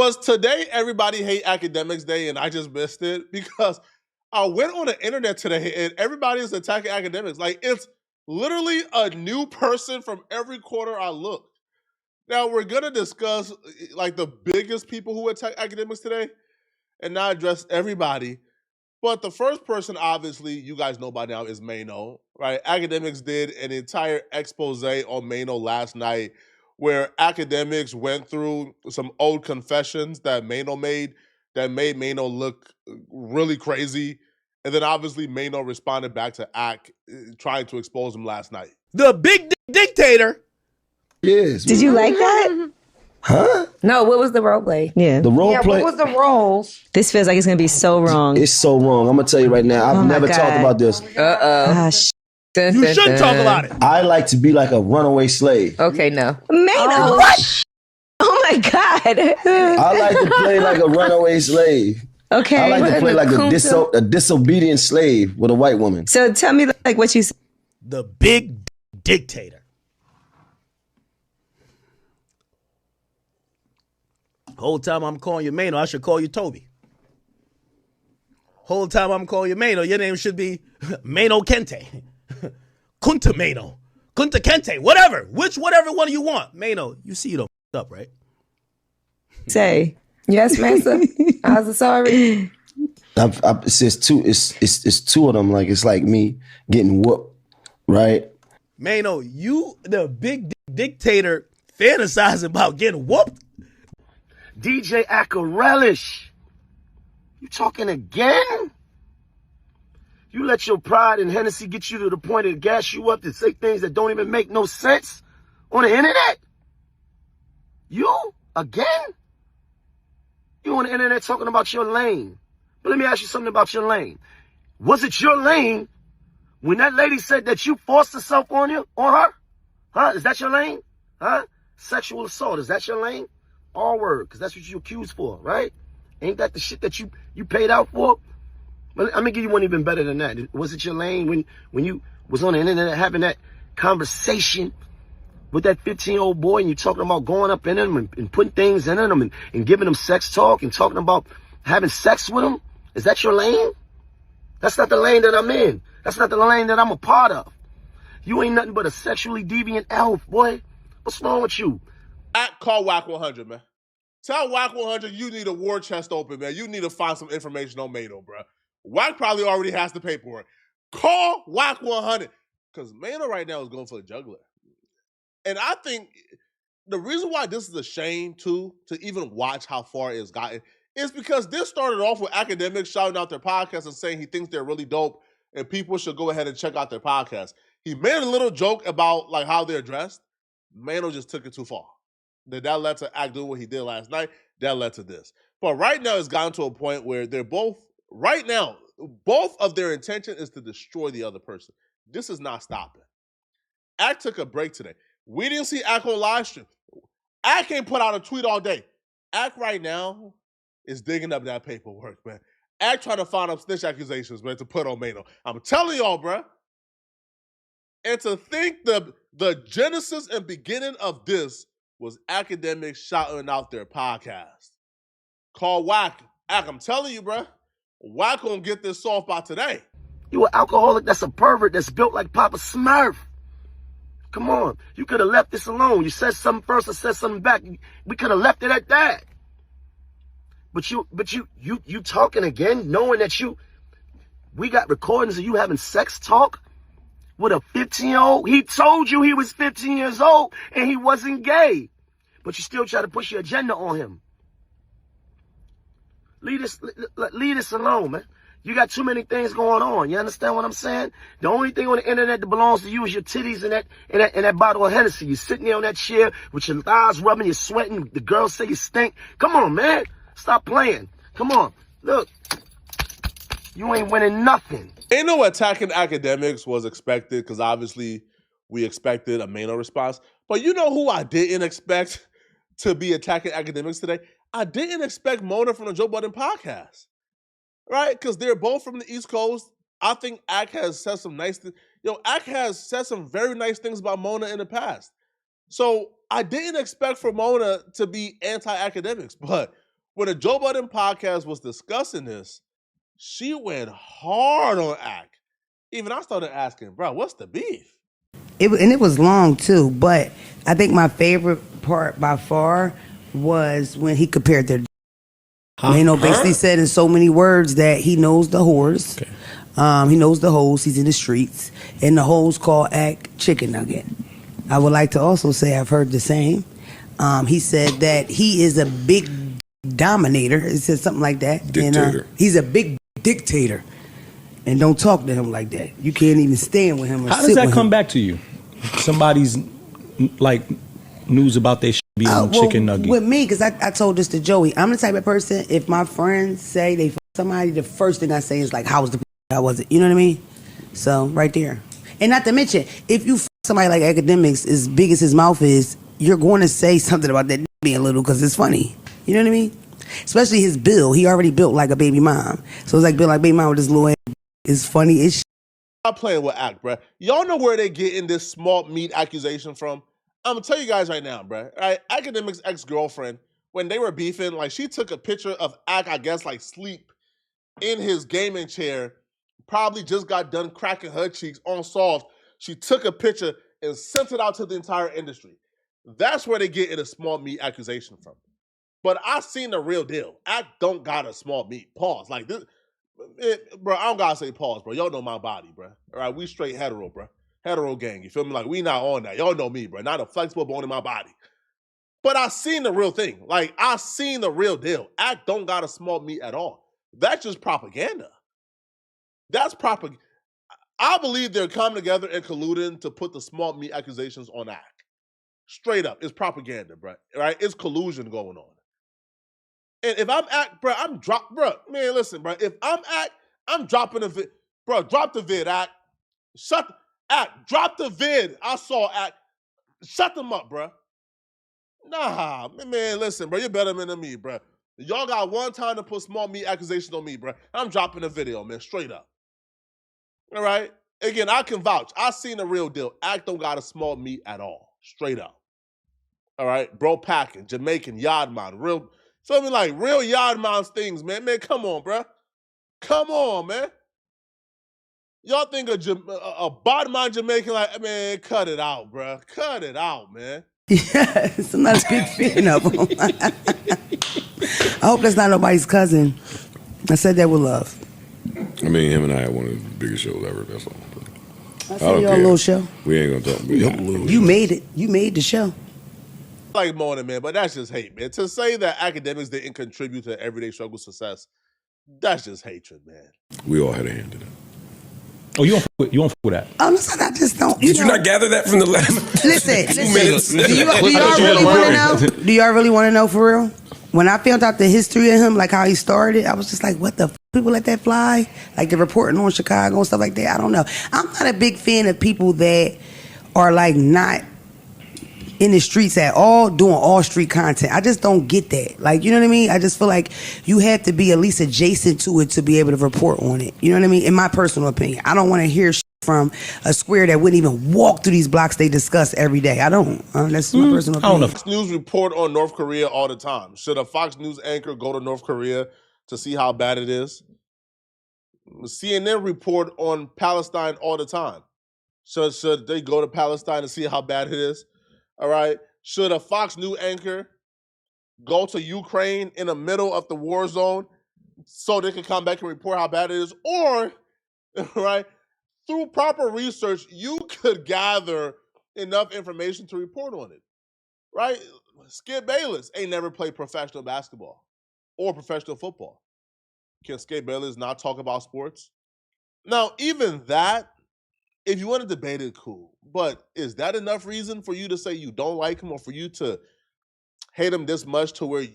Was today Everybody Hate Academics Day and I just missed it? Because I went on the internet today and everybody is attacking academics. Like, it's literally a new person from every corner I looked. Now, we're going to discuss like the biggest people who attack academics today and not address everybody. But the first person, obviously, you guys know by now, is Mano, right? Academics did an entire expose on Mano last night where Academics went through some old confessions that Mano made that made Mano look really crazy. And then obviously Mano responded back to Ak trying to expose him last night. The big dictator. Yes. Did you like that? Huh? No, what was the role play? Yeah. The role play. What was the roles? This feels like it's going to be so wrong. It's so wrong. I'm going to tell you right now. I've never talked about this. You should talk about it. I like to be like a runaway slave. Okay, no. Mano, what? Oh my God. I like to play like a runaway slave. Okay. I like to play like a disobedient slave with a white woman. So tell me like what you said. The big dictator. Whole time I'm calling you Mano, I should call you Toby. Whole time I'm calling you Mano, your name should be Mano Kente. Kunta Mano. Kunta Kente. Whatever. Whatever one you want. Mano, you see you don't up, right? Say. Yes, Massa. I was sorry. It's two of them. Like, it's like me getting whooped, right? Mano, you, the big dictator, fantasizing about getting whooped? DJ Akademiks, you talking again? You let your pride and Hennessy get you to the point to gas you up to say things that don't even make no sense on the internet? You? Again? You on the internet talking about your lane. But let me ask you something about your lane. Was it your lane when that lady said that you forced herself on her? Huh? Is that your lane? Huh? Sexual assault, is that your lane? All word, because that's what you accused for, right? Ain't that the shit that you paid out for? But I'm gonna give you one even better than that. Was it your lane when you was on the internet having that conversation with that 15-year-old boy and you talking about going up in him and putting things in him and giving him sex talk and talking about having sex with him? Is that your lane? That's not the lane that I'm in. That's not the lane that I'm a part of. You ain't nothing but a sexually deviant elf, boy. What's wrong with you? Call WAC 100, man. Tell WAC 100 you need a war chest open, man. You need to find some information on Mano, bro. WAC probably already has the paperwork. Call WAC 100. Because Mano right now is going for a juggler. And I think the reason why this is a shame, too, to even watch how far it's gotten, is because this started off with academics shouting out their podcast and saying he thinks they're really dope and people should go ahead and check out their podcast. He made a little joke about like how they're dressed. Mano just took it too far. That led to Ak doing what he did last night. That led to this. But right now it's gotten to a point where they're both, right now, both of their intention is to destroy the other person. This is not stopping. Ak took a break today. We didn't see Ak on live stream. Ak ain't put out a tweet all day. Ak right now is digging up that paperwork, man. Ak trying to find up snitch accusations, man, to put on Mano. I'm telling y'all, bro. And to think the genesis and beginning of this was academics shouting out their podcast. Call WAC. Ak, I'm telling you, bro. WAC gonna get this soft by today. You an alcoholic that's a pervert that's built like Papa Smurf. Come on. You could have left this alone. You said something first and said something back. We could have left it at that. But you talking again, knowing that we got recordings of you having sex talk with a 15-year-old. He told you he was 15 years old and he wasn't gay. But you still try to push your agenda on him. Leave this alone, man. You got too many things going on. You understand what I'm saying? The only thing on the internet that belongs to you is your titties and that bottle of Hennessy. You're sitting there on that chair with your thighs rubbing, you're sweating. The girls say you stink. Come on, man. Stop playing. Come on. Look. You ain't winning nothing. Ain't no attacking academics was expected because obviously we expected a Mano response. But you know who I didn't expect to be attacking academics today? I didn't expect Mona from the Joe Budden podcast. Right? Because they're both from the East Coast. I think Ak has said some nice things. Ak has said some very nice things about Mona in the past. So I didn't expect for Mona to be anti-academics. But when the Joe Budden podcast was discussing this, she went hard on Ak. Even I started asking, bro, what's the beef? It was long too, but I think my favorite part by far was when he compared their. Basically said in so many words that he knows the whores, he knows the hoes, he's in the streets, and the hoes call Ak chicken nugget. I would like to also say I've heard the same. He said that he is a big dominator. It said something like that. Dictator. And, he's a big dictator. And don't talk to him like that. You can't even stand with him or How sit does that with come him. back to you? Somebody's like news about their being chicken nugget. With me, because I told this to Joey, I'm the type of person, if my friends say they fuck somebody, the first thing I say is like, how was the how was it? You know what I mean? So, right there. And not to mention, if you fuck somebody like Akademiks, as big as his mouth is, you're going to say something about that being little because it's funny. You know what I mean? Especially his build. He already built like a baby mom. So it's like built like baby mom with his little ass. It's funny as shit. I'm playing with Ak, bro. Y'all know where they getting this small meat accusation from? I'm gonna tell you guys right now, bro. Right? Akademiks' ex-girlfriend, when they were beefing, like she took a picture of Ak, I guess, like sleep in his gaming chair. Probably just got done cracking her cheeks on soft. She took a picture and sent it out to the entire industry. That's where they get in a small meat accusation from. But I seen the real deal. Ak don't got a small meat. Pause. Like this. Bro, I don't gotta say pause, bro. Y'all know my body, bro. All right, we straight hetero, bro. Hetero gang, you feel me? Like, we not on that. Y'all know me, bro. Not a flexible bone in my body. But I seen the real thing. Like, I seen the real deal. Ak don't got a small meat at all. That's just propaganda. That's propaganda. I believe they're coming together and colluding to put the small meat accusations on Ak. Straight up. It's propaganda, bro. Right? It's collusion going on. And if I'm Ak, bro, bro, man, listen, bro. If I'm Ak, I'm dropping the vid. Bro, drop the vid, Ak. Drop the vid. I saw Ak. Shut them up, bro. Nah, man, listen, bro. You're better than me, bro. Y'all got one time to put small meat accusations on me, bro. I'm dropping the video, man, straight up. All right? Again, I can vouch. I seen the real deal. Ak don't got a small meat at all. Straight up. All right? Bro packing, Jamaican, Yardman, real... Feel me, like real Yardman's things, man. Man, come on, bro. Come on, man. Y'all think a Bodman Jamaican, like, man, cut it out, bro. Cut it out, man. Yes, I'm not a big fan of him. I hope that's not nobody's cousin. I said that with love. I mean, him and I had one of the biggest shows ever. That's all. I said your little show. We ain't gonna talk about it. You made it. You made the show. Like morning, man, but that's just hate, man. To say that Akademiks didn't contribute to everyday struggle success, that's just hatred, man. We all had a hand in it. Oh, you don't fuck with that? I just don't. Did you not gather that from the last? Listen. Do y'all really want to know? Do y'all really want to know for real? When I found out the history of him, like how he started, I was just like, what the people let that fly? Like the reporting on Chicago and stuff like that. I don't know. I'm not a big fan of people that are like not in the streets at all, doing all street content. I just don't get that. Like, you know what I mean? I just feel like you have to be at least adjacent to it to be able to report on it. You know what I mean? In my personal opinion. I don't want to hear from a square that wouldn't even walk through these blocks they discuss every day. I don't. That's my personal opinion. I don't know. Fox News report on North Korea all the time. Should a Fox News anchor go to North Korea to see how bad it is? CNN report on Palestine all the time. Should they go to Palestine to see how bad it is? All right. Should a Fox News anchor go to Ukraine in the middle of the war zone so they can come back and report how bad it is? Or, right, through proper research, you could gather enough information to report on it. Right? Skip Bayless ain't never played professional basketball or professional football. Can Skip Bayless not talk about sports? Now, even that, if you want to debate it, cool. But is that enough reason for you to say you don't like him or for you to hate him this much to where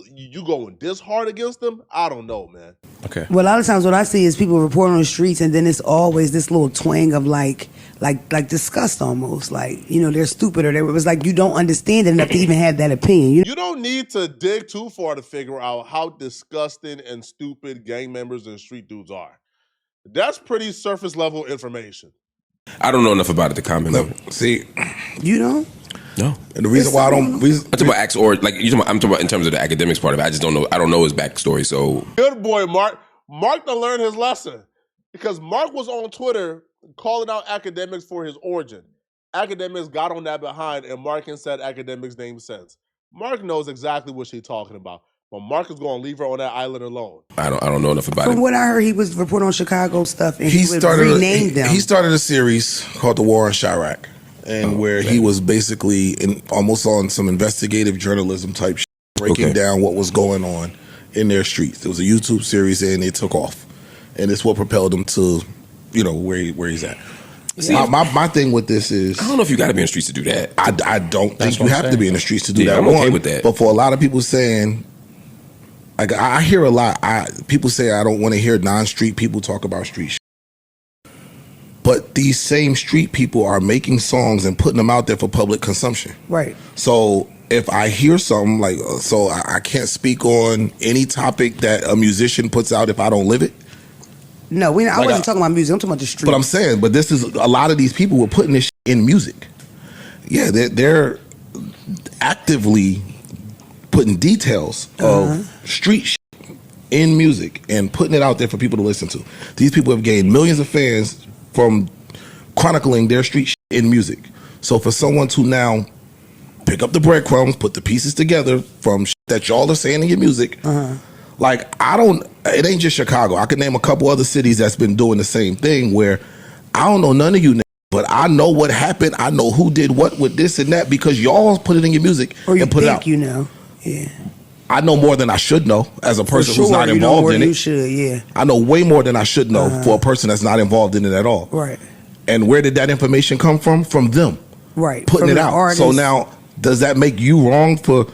you going this hard against him? I don't know, man. Okay. Well, a lot of times what I see is people report on the streets and then it's always this little twang of like disgust almost. Like, you know, they're stupid or it was like you don't understand it enough to even have that opinion. You don't need to dig too far to figure out how disgusting and stupid gang members and street dudes are. That's pretty surface level information. I don't know enough about it to comment on it. See, you know? No. And the reason why I don't, I'm talking about acts or like I'm talking about in terms of the academics part of it. I just don't know. I don't know his backstory. So good boy, Mark. Mark done learned his lesson because Mark was on Twitter calling out Akademiks for his origin. Akademiks got on that behind, and Mark said Akademiks name sense. Mark knows exactly what she's talking about, but Mark is going to leave her on that island alone. I don't know enough about it. From what I heard, he was reporting on Chicago stuff, and he would rename them. He started a series called The War on Chirac, and where he was basically almost on some investigative journalism type shit, breaking down what was going on in their streets. It was a YouTube series, and it took off, and it's what propelled him to, where he's at. See, my thing with this is, I don't know if you got to be in the streets to do that. I don't think you have to be in the streets to do that. I'm okay with that. But for a lot of people saying, like, I hear a lot. People say I don't want to hear non-street people talk about street shit. But these same street people are making songs and putting them out there for public consumption. Right. So if I hear something like, I can't speak on any topic that a musician puts out if I don't live it. No, I wasn't talking about music. I'm talking about the street. But I'm saying, this is a lot of these people were putting this shit in music. Yeah, they're actively putting details of street shit in music and putting it out there for people to listen to. These people have gained millions of fans from chronicling their street shit in music. So for someone to now pick up the breadcrumbs, put the pieces together from shit that y'all are saying in your music, it ain't just Chicago. I could name a couple other cities that's been doing the same thing where I don't know none of you, but I know what happened. I know who did what with this and that because y'all put it in your music and put it out. Yeah. I know more than I should know as a person who's not involved in it. You should, yeah. I know way more than I should know for a person that's not involved in it at all. Right. And where did that information come from? From them. Right. Putting it out. Artists. So now, does that make you wrong for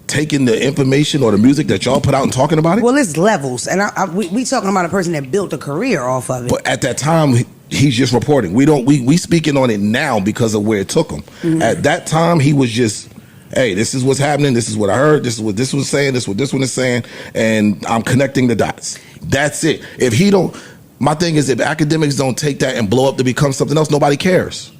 taking the information or the music that y'all put out and talking about it? Well, it's levels. And we talking about a person that built a career off of it. But at that time, he's just reporting. We speaking on it now because of where it took him. Mm-hmm. At that time, he was just, hey, this is what's happening. This is what I heard. This is what this was saying. This is what this one is saying. And I'm connecting the dots. That's it. My thing is, if academics don't take that and blow up to become something else, nobody cares.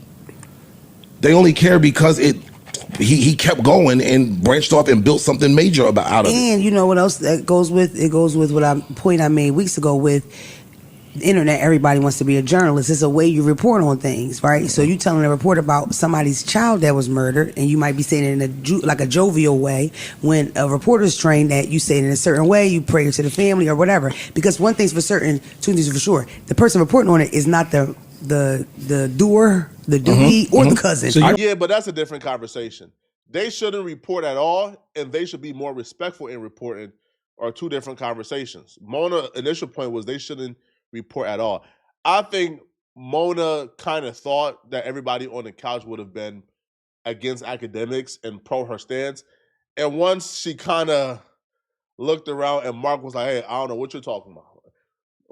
They only care because he kept going and branched off and built something major out of it. And you know what else that goes with? It goes with point I made weeks ago with the internet. Everybody wants to be a journalist. It's a way you report on things, right? So you telling a report about somebody's child that was murdered, and you might be saying it in a jovial way. When a reporter's trained that you say it in a certain way, you pray to the family or whatever. Because one thing's for certain, two things for sure: the person reporting on it is not the doer, the doobie, or the cousin. So yeah, but that's a different conversation. They shouldn't report at all, and they should be more respectful in reporting, are two different conversations. Mona's initial point was they shouldn't report at all. I think Mona kind of thought that everybody on the couch would have been against academics and pro her stance. And once she kind of looked around and Mark was like, hey, I don't know what you're talking about.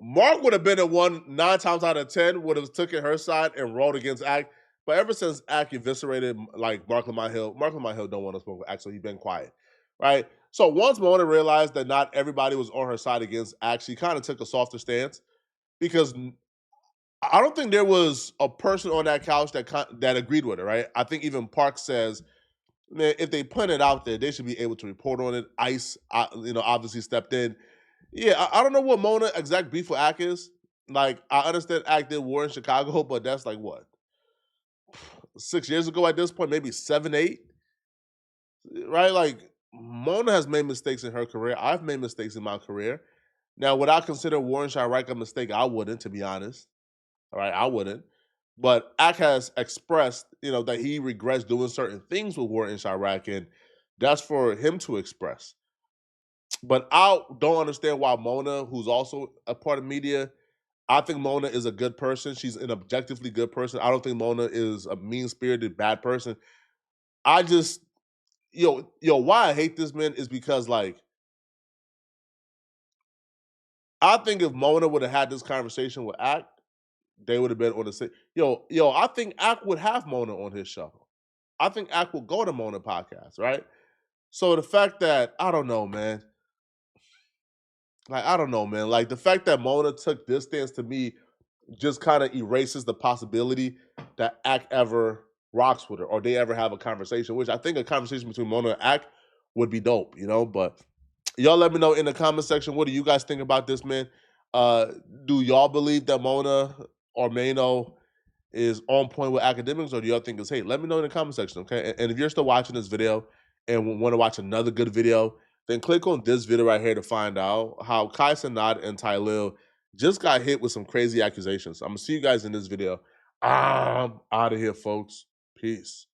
Mark would have been the one 9 times out of 10 would have taken her side and rolled against Ak. But ever since Ak eviscerated like Mark Lamont Hill don't want to smoke with Ak, so he's been quiet, right? So once Mona realized that not everybody was on her side against Ak, she kind of took a softer stance because I don't think there was a person on that couch that agreed with her, right? I think even Park says, man, if they put it out there, they should be able to report on it. Ice, obviously stepped in. Yeah, I don't know what Mona exact beef with Ak is. Like, I understand Ak did war in Chicago, but that's like what? 6 years ago at this point, maybe 7, 8? Right? Like, Mona has made mistakes in her career. I've made mistakes in my career. Now, would I consider war in Chirac a mistake? I wouldn't, to be honest. All right, I wouldn't. But Ak has expressed, that he regrets doing certain things with war in Chirac, and that's for him to express. But I don't understand why Mona, who's also a part of media, I think Mona is a good person. She's an objectively good person. I don't think Mona is a mean-spirited, bad person. I just, why I hate this, man, is because, like, I think if Mona would have had this conversation with Ak, they would have been on the same. I think Ak would have Mona on his show. I think Ak will go to Mona podcast, right? So the fact that, I don't know, man. Like, I don't know, man. Like, the fact that Mona took this stance to me just kind of erases the possibility that Ak ever rocks with her or they ever have a conversation, which I think a conversation between Mona and Ak would be dope, you know? But y'all let me know in the comment section, what do you guys think about this, man? Do y'all believe that Mona or Mano is on point with Akademiks, or do y'all think it's hate? Let me know in the comment section, okay? And if you're still watching this video and want to watch another good video, then click on this video right here to find out how Kai Cenat and Tylil just got hit with some crazy accusations. I'm going to see you guys in this video. I'm out of here, folks. Peace.